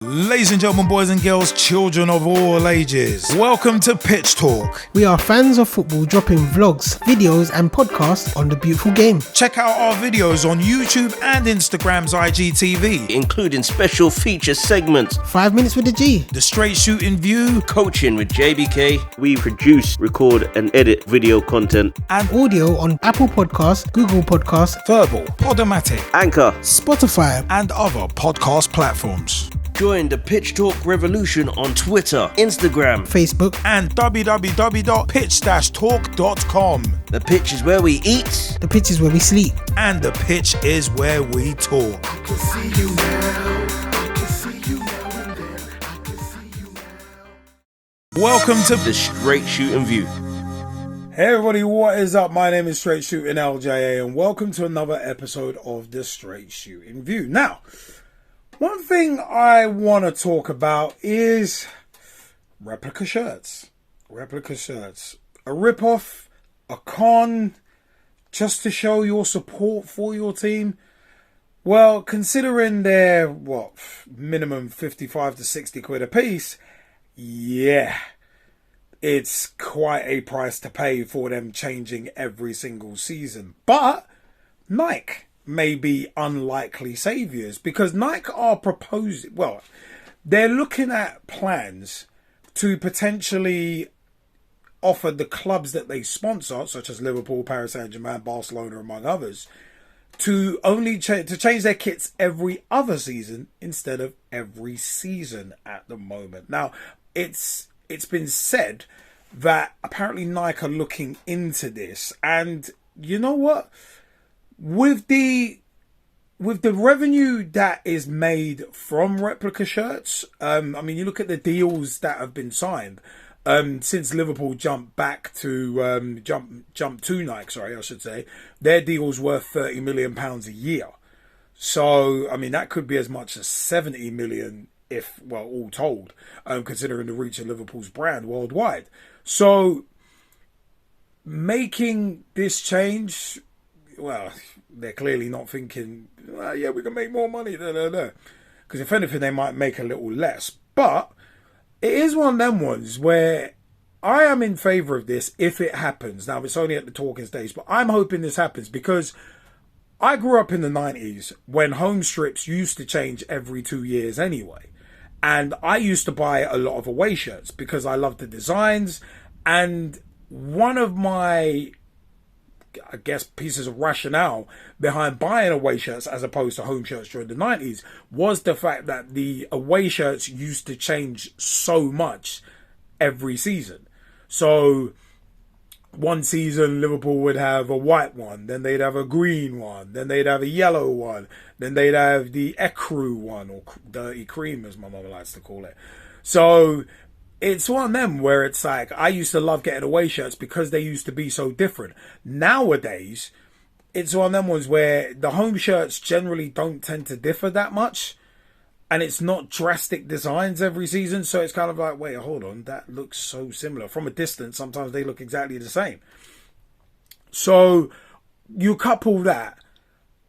Ladies and gentlemen, boys and girls, children of all ages, welcome to Pitch Talk. We are fans of football dropping vlogs, videos and podcasts on the beautiful game. Check out our videos on YouTube and Instagram's IGTV, including special feature segments, 5 minutes with the G, the Straight Shootin View, coaching with JBK. We produce, record and edit video content and audio on Apple Podcasts, Google Podcasts, Verbal, Podomatic, Anchor, Spotify and other podcast platforms. Join the Pitch Talk revolution on Twitter, Instagram, Facebook and www.pitch-talk.com. The pitch is where we eat. The pitch is where we sleep. And the pitch is where we talk. I can see you now. I can see you now and then. I can see you now. Welcome to the Straight Shootin View. Hey everybody, what is up? My name is Straight Shootin LJA and welcome to another episode of the Straight Shootin View. Now, one thing I want to talk about is replica shirts. Replica shirts. A rip-off, a con, just to show your support for your team. Well, considering they're, minimum 55 to 60 quid a piece, yeah, it's quite a price to pay for them changing every single season. But Nike may be unlikely saviors because Nike are proposing, they're looking at plans to potentially offer the clubs that they sponsor, such as Liverpool, Paris Saint-Germain, Barcelona, among others, to only to change their kits every other season instead of every season at the moment. Now, it's been said that apparently Nike are looking into this, and you know what? With the revenue that is made from replica shirts, you look at the deals that have been signed since Liverpool jumped to Nike. I should say their deal's worth £30 million a year. So that could be as much as 70 million if all told, considering the reach of Liverpool's brand worldwide. So making this change, they're clearly not thinking, we can make more money, because if anything, they might make a little less. But it is one of them ones where I am in favour of this if it happens. Now, it's only at the talking stage, but I'm hoping this happens because I grew up in the 90s when home strips used to change every 2 years anyway. And I used to buy a lot of away shirts because I loved the designs. And one of my pieces of rationale behind buying away shirts as opposed to home shirts during the 90s was the fact that the away shirts used to change so much every season. So one season Liverpool would have a white one, then they'd have a green one, then they'd have a yellow one, then they'd have the ecru one, or dirty cream as my mother likes to call it. So it's one of them where it's like, I used to love getting away shirts because they used to be so different. Nowadays, it's one of them ones where the home shirts generally don't tend to differ that much. And it's not drastic designs every season. So it's kind of like, wait, hold on, that looks so similar. From a distance, sometimes they look exactly the same. So you couple that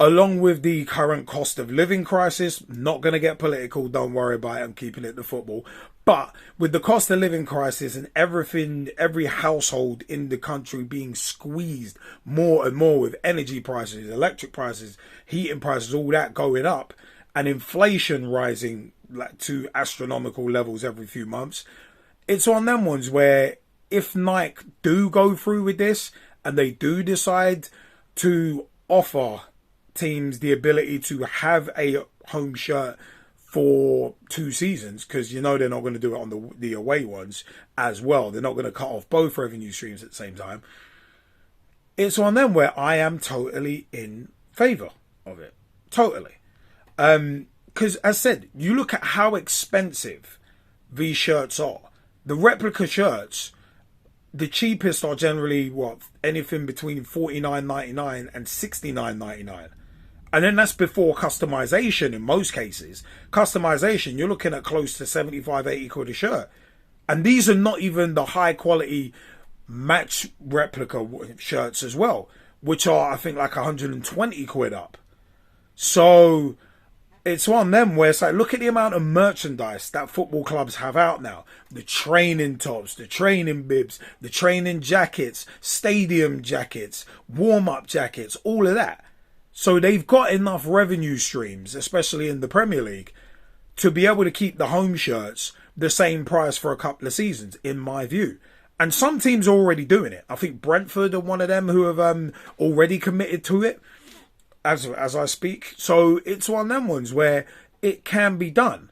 along with the current cost of living crisis, not going to get political, don't worry about it, I'm keeping it to football. But with the cost of living crisis and everything, every household in the country being squeezed more and more with energy prices, electric prices, heating prices, all that going up, and inflation rising to astronomical levels every few months, it's on them ones where if Nike do go through with this and they do decide to offer teams the ability to have a home shirt for 2 seasons, because they're not going to do it on the away ones as well. They're not going to cut off both revenue streams at the same time. It's on them where I am totally in favour of it. Totally. Because as said, you look at how expensive these shirts are. The replica shirts, the cheapest are generally anything between $49.99 and $69.99. And then that's before customization in most cases. Customization, you're looking at close to 75, 80 quid a shirt. And these are not even the high quality match replica shirts as well, which are, I think, like 120 quid up. So it's one of them where it's like, look at the amount of merchandise that football clubs have out now. The training tops, the training bibs, the training jackets, stadium jackets, warm-up jackets, all of that. So they've got enough revenue streams, especially in the Premier League, to be able to keep the home shirts the same price for a couple of seasons, in my view. And some teams are already doing it. I think Brentford are one of them who have already committed to it as I speak. So it's one of them ones where it can be done.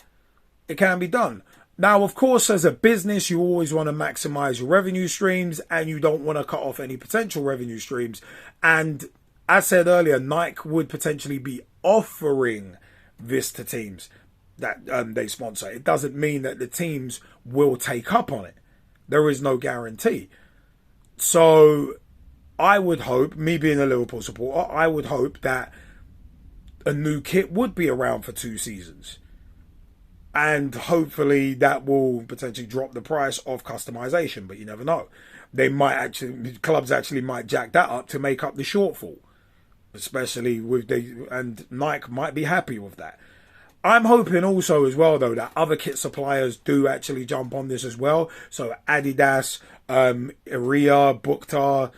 It can be done. Now, of course, as a business, you always want to maximize your revenue streams and you don't want to cut off any potential revenue streams. And as said earlier, Nike would potentially be offering this to teams that they sponsor. It doesn't mean that the teams will take up on it. There is no guarantee. So I would hope, me being a Liverpool supporter, I would hope that a new kit would be around for 2 seasons. And hopefully that will potentially drop the price of customization, but you never know. Clubs actually might jack that up to make up the shortfall. Especially and Nike might be happy with that. I'm hoping also as well, though, that other kit suppliers do actually jump on this as well. So Adidas, Iria, Bukta,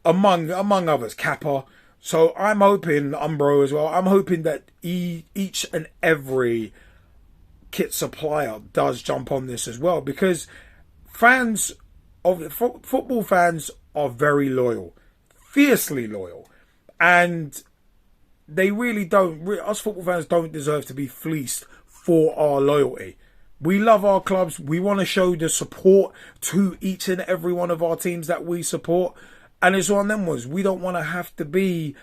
among others, Kappa. So I'm hoping, Umbro as well, I'm hoping that each and every kit supplier does jump on this as well. Because football fans are very loyal, fiercely loyal. And they really don't, us football fans don't deserve to be fleeced for our loyalty. We love our clubs. We want to show the support to each and every one of our teams that we support. And it's one of them ones. We don't want to have to be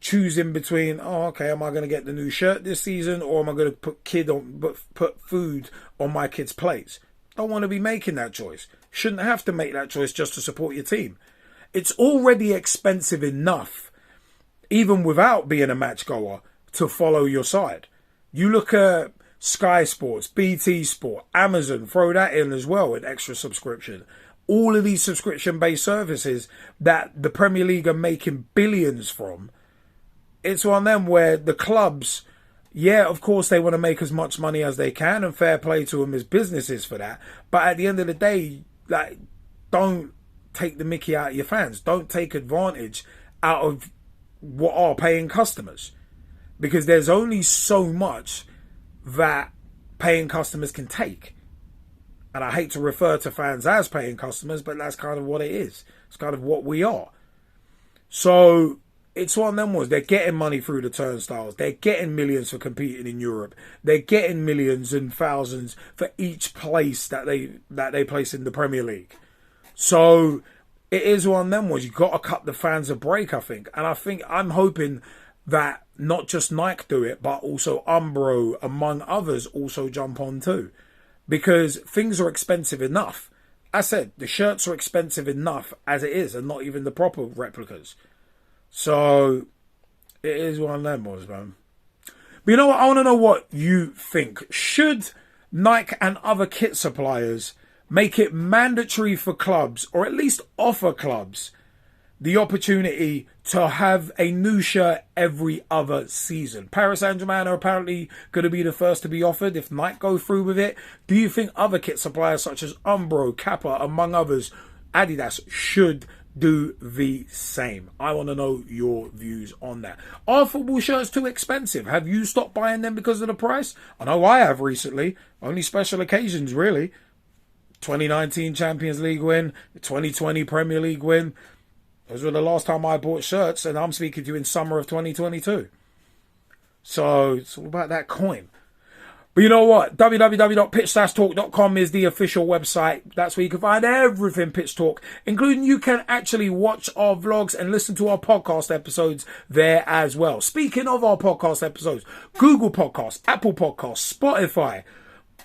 choosing between, oh, okay, am I going to get the new shirt this season or am I going to put food on my kids' plates? Don't want to be making that choice. Shouldn't have to make that choice just to support your team. It's already expensive enough, even without being a match goer, to follow your side. You look at Sky Sports, BT Sport, Amazon, throw that in as well, an extra subscription. All of these subscription-based services that the Premier League are making billions from, it's one of them where the clubs, yeah, of course they want to make as much money as they can, and fair play to them as businesses for that. But at the end of the day, like, don't take the mickey out of your fans. Don't take advantage out of what are paying customers, because there's only so much that paying customers can take. And I hate to refer to fans as paying customers, but that's kind of what it is. It's kind of what we are. So it's one of them ones. They're getting money through the turnstiles. They're getting millions for competing in Europe. They're getting millions and thousands for each place that they place in the Premier League. So it is one of them ones. You've got to cut the fans a break, I think. And I'm hoping that not just Nike do it, but also Umbro, among others, also jump on too. Because things are expensive enough. I said, the shirts are expensive enough as it is, and not even the proper replicas. So it is one of them ones, man. But you know what? I want to know what you think. Should Nike and other kit suppliers make it mandatory for clubs, or at least offer clubs, the opportunity to have a new shirt every other season? Paris Saint-Germain are apparently going to be the first to be offered if Nike go through with it. Do you think other kit suppliers such as Umbro, Kappa, among others, Adidas, should do the same? I want to know your views on that. Are football shirts too expensive? Have you stopped buying them because of the price? I know I have recently. Only special occasions, really. 2019 Champions League win, 2020 Premier League win. Those were the last time I bought shirts, and I'm speaking to you in summer of 2022. So it's all about that coin. But you know what? www.pitch-talk.com is the official website. That's where you can find everything Pitch Talk, including you can actually watch our vlogs and listen to our podcast episodes there as well. Speaking of our podcast episodes, Google Podcasts, Apple Podcasts, Spotify,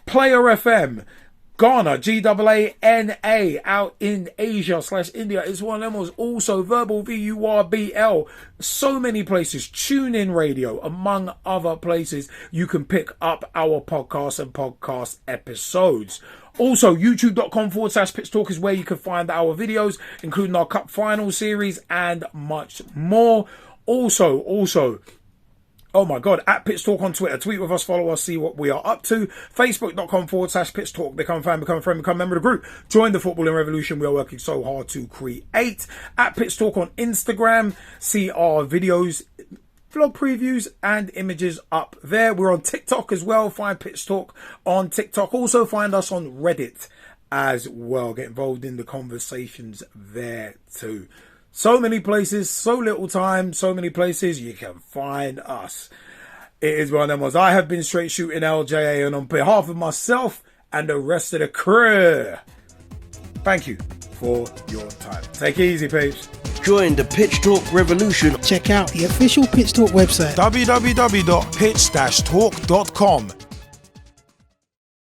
Player FM, Ghana, GAANA, out in Asia/India is one of them. Was also Verbal, VURBL. So many places. TuneIn Radio, among other places. You can pick up our podcasts and podcast episodes. Also, youtube.com/Pitch Talk is where you can find our videos, including our Cup Final series and much more. Also, Oh my God, at Pitch Talk on Twitter. Tweet with us, follow us, see what we are up to. Facebook.com/Pitch Talk. Become a fan, become a friend, become a member of the group. Join the footballing revolution we are working so hard to create. At Pitch Talk on Instagram. See our videos, vlog previews and images up there. We're on TikTok as well. Find Pitch Talk on TikTok. Also find us on Reddit as well. Get involved in the conversations there too. So many places, so little time, so many places you can find us. It is one of them ones. I have been Straight Shootin LJA, and on behalf of myself and the rest of the crew, thank you for your time. Take it easy, peeps. Join the Pitch Talk revolution. Check out the official Pitch Talk website. www.pitch-talk.com.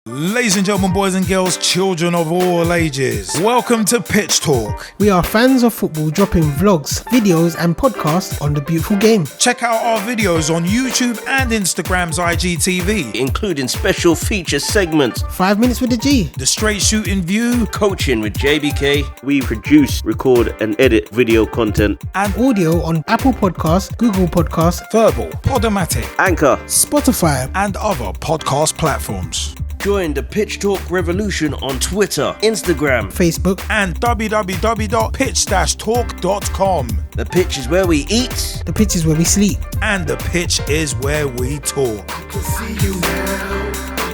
Ladies and gentlemen, boys and girls, children of all ages, welcome to Pitch Talk. We are fans of football dropping vlogs, videos and podcasts on the beautiful game. Check out our videos on YouTube and Instagram's IGTV, Including special feature segments. 5 minutes with the G. the Straight Shootin View, Coaching with JBK. We produce, record and edit video content. and Audio on Apple Podcasts, Google Podcasts, Verbal, Podomatic, Anchor. Spotify. and other podcast platforms. Join the Pitch Talk revolution on Twitter, Instagram. Facebook. And www.pitch-talk.com. The pitch is where we eat. The pitch is where we sleep. And the pitch is where we talk. I can see you now.